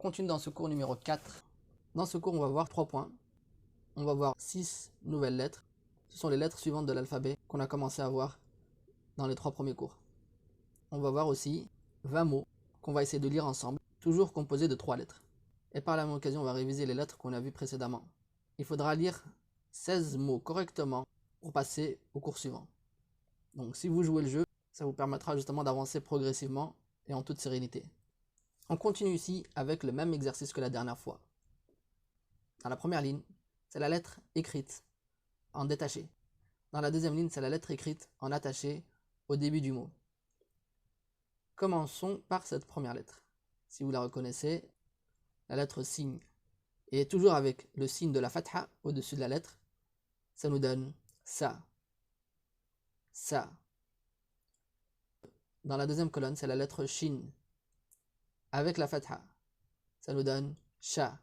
continue dans ce cours numéro 4. Dans ce cours, on va voir 3 points. On va voir 6 nouvelles lettres. Ce sont les lettres suivantes de l'alphabet qu'on a commencé à voir dans les 3 premiers cours. On va voir aussi 20 mots qu'on va essayer de lire ensemble, toujours composés de 3 lettres. Et par la même occasion, on va réviser les lettres qu'on a vues précédemment. Il faudra lire 16 mots correctement pour passer au cours suivant. Donc si vous jouez le jeu, ça vous permettra justement d'avancer progressivement et en toute sérénité. On continue ici avec le même exercice que la dernière fois. Dans la première ligne, c'est la lettre écrite en détaché. Dans la deuxième ligne, c'est la lettre écrite en attaché au début du mot. Commençons par cette première lettre. Si vous la reconnaissez, la lettre signe. Et toujours avec le signe de la fatha au-dessus de la lettre, ça nous donne sa. Sa. Dans la deuxième colonne, c'est la lettre shin. Avec la fatha, ça nous donne sha.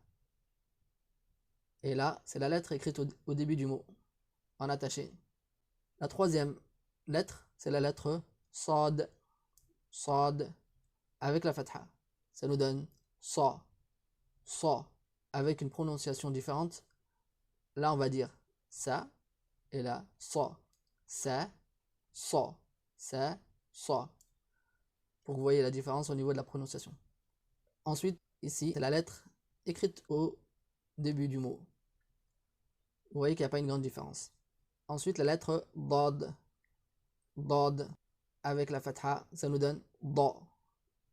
Et là, c'est la lettre écrite au début du mot, en attaché. La troisième lettre, c'est la lettre sad. Sad. Avec la fatha, ça nous donne sa. Sa. Avec une prononciation différente. Là, on va dire ça. Et là, sa. Ça. Sa. Ça. Sa. Pour que vous voyez la différence au niveau de la prononciation. Ensuite, ici, c'est la lettre écrite au début du mot. Vous voyez qu'il n'y a pas une grande différence. Ensuite, la lettre dad. Dad. Avec la fatha, ça nous donne da.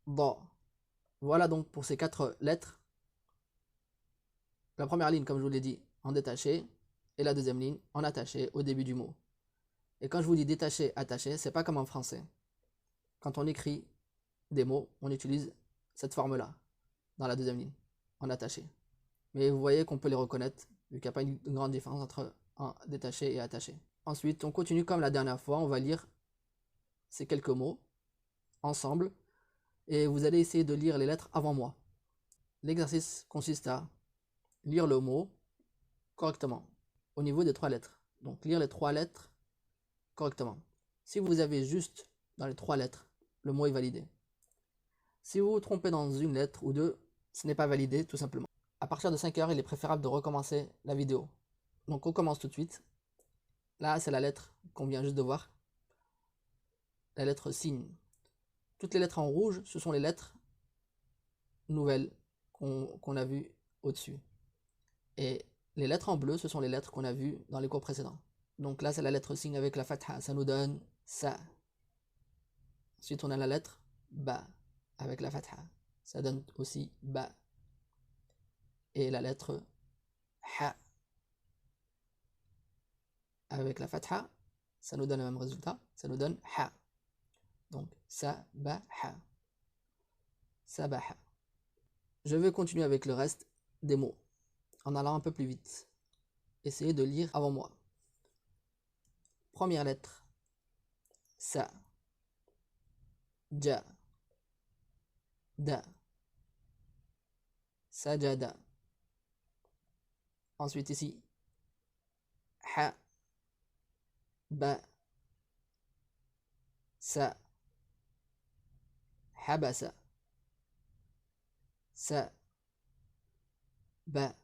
Da. Voilà donc pour ces 4 lettres. La première ligne, comme je vous l'ai dit, en détaché. Et la deuxième ligne, en attaché au début du mot. Et quand je vous dis détaché, attaché, c'est pas comme en français. Quand on écrit des mots, on utilise cette forme-là, dans la deuxième ligne, en attaché. Mais vous voyez qu'on peut les reconnaître, vu qu'il n'y a pas une grande différence entre détaché et attaché. Ensuite, on continue comme la dernière fois, on va lire ces quelques mots ensemble, et vous allez essayer de lire les lettres avant moi. L'exercice consiste à lire le mot correctement, au niveau des 3 lettres. Donc lire les 3 lettres correctement. Si vous avez juste dans les 3 lettres, le mot est validé. Si vous vous trompez dans une lettre ou deux, ce n'est pas validé tout simplement. À partir de 5 heures, il est préférable de recommencer la vidéo. Donc on commence tout de suite. Là, c'est la lettre qu'on vient juste de voir. La lettre signe. Toutes les lettres en rouge, ce sont les lettres nouvelles qu'on a vues au-dessus. Et les lettres en bleu, ce sont les lettres qu'on a vues dans les cours précédents. Donc là, c'est la lettre signe avec la fatha. Ça nous donne sa. Ensuite, on a la lettre ba avec la fatha. Ça donne aussi ba. Et la lettre ha avec la fatha, ça nous donne le même résultat. Ça nous donne ha. Donc sabaha. Sabaha. Je vais continuer avec le reste des mots en allant un peu plus vite. Essayez de lire avant moi. Première lettre, sa. Ja. Da. Sajada. Ensuite ici, ha. Ba. Sa. Habasa. Sa. Ba.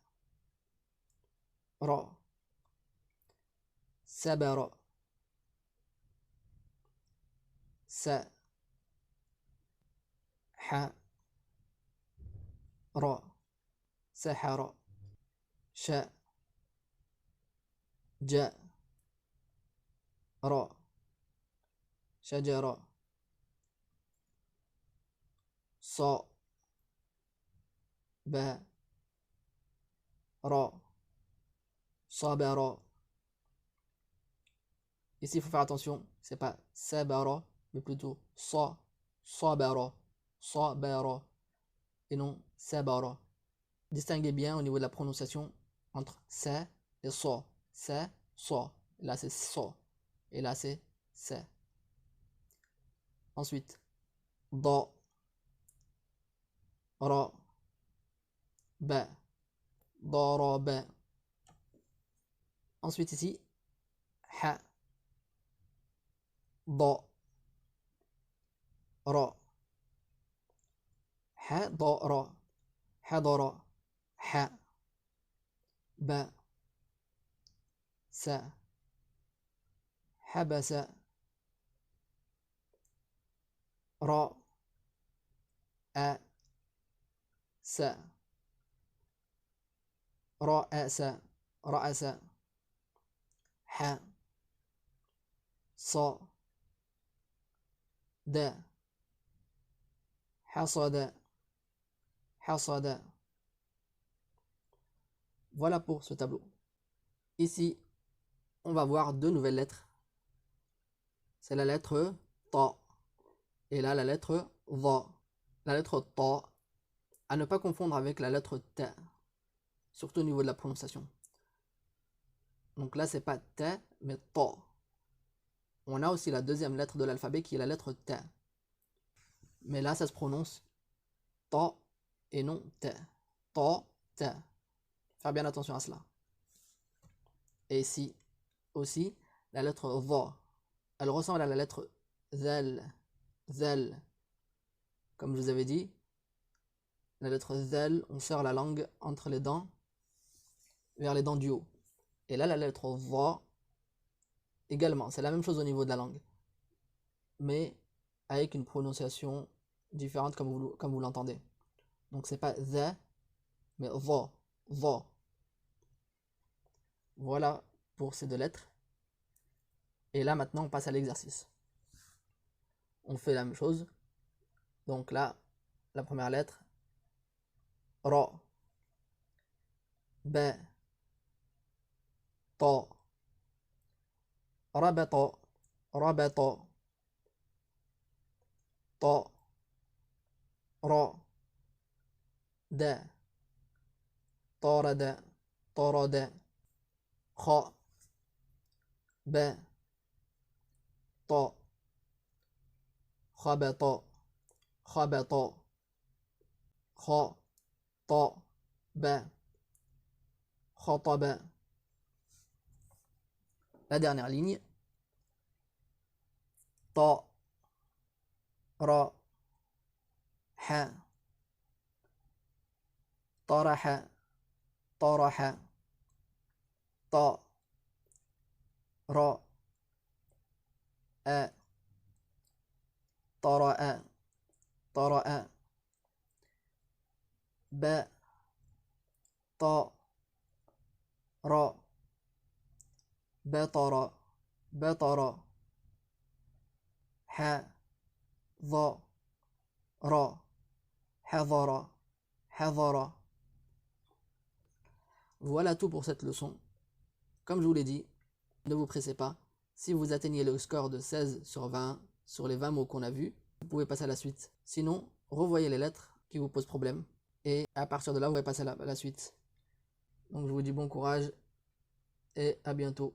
Ra. Sabara. Sa. Ha. Ra. Sahara. Sha. Ja. Ra. شجرة. صا. با. را. صبر. Ici, il faut faire attention, c'est pas sabara, mais plutôt sa, sabara, sabara, et non sabara. Distinguez bien au niveau de la prononciation entre sa et sa. Sa, sa. Là, c'est sa. Et là, c'est sa. Ensuite, da, ra, ba, daraba. Ensuite, ici, ha, da, ra, ha, da, ra, حضر ح ب س حبس را أ س رأس رأس ح ص د حصد حصد. Voilà pour ce tableau. Ici, on va voir deux nouvelles lettres. C'est la lettre ta et là la lettre va. La lettre ta, à ne pas confondre avec la lettre ta, surtout au niveau de la prononciation. Donc là, c'est pas ta, mais ta. On a aussi la deuxième lettre de l'alphabet qui est la lettre ta. Mais là, ça se prononce ta et non ta. Ta, ta. Faire bien attention à cela. Et ici aussi, la lettre va. Elle ressemble à la lettre zal. Zal. Comme je vous avais dit, la lettre zal, on serre la langue entre les dents vers les dents du haut. Et là, la lettre va, également, c'est la même chose au niveau de la langue, mais avec une prononciation différente comme vous l'entendez. Donc c'est pas the, mais va, va. Voilà pour ces deux lettres. Et là maintenant on passe à l'exercice. On fait la même chose. Donc là, la première lettre, ra, ba, ta, rabata, rabata, ta, ra, da, tarada, tarada, kha, ba, ta, khabata, khabata, kha, ta, ba, khataba. La dernière ligne, ta, ra, ha, taraha, taraha, ta, ra, a, tara'a, tara'a, ba, ta, ra, batara, batara, ha, dha, ra, hadara, hadara. Voilà tout pour cette leçon. Comme je vous l'ai dit, ne vous pressez pas. Si vous atteignez le score de 16 sur 20 sur les 20 mots qu'on a vus, vous pouvez passer à la suite. Sinon, revoyez les lettres qui vous posent problème et à partir de là, vous pouvez passer à la suite. Donc je vous dis bon courage et à bientôt.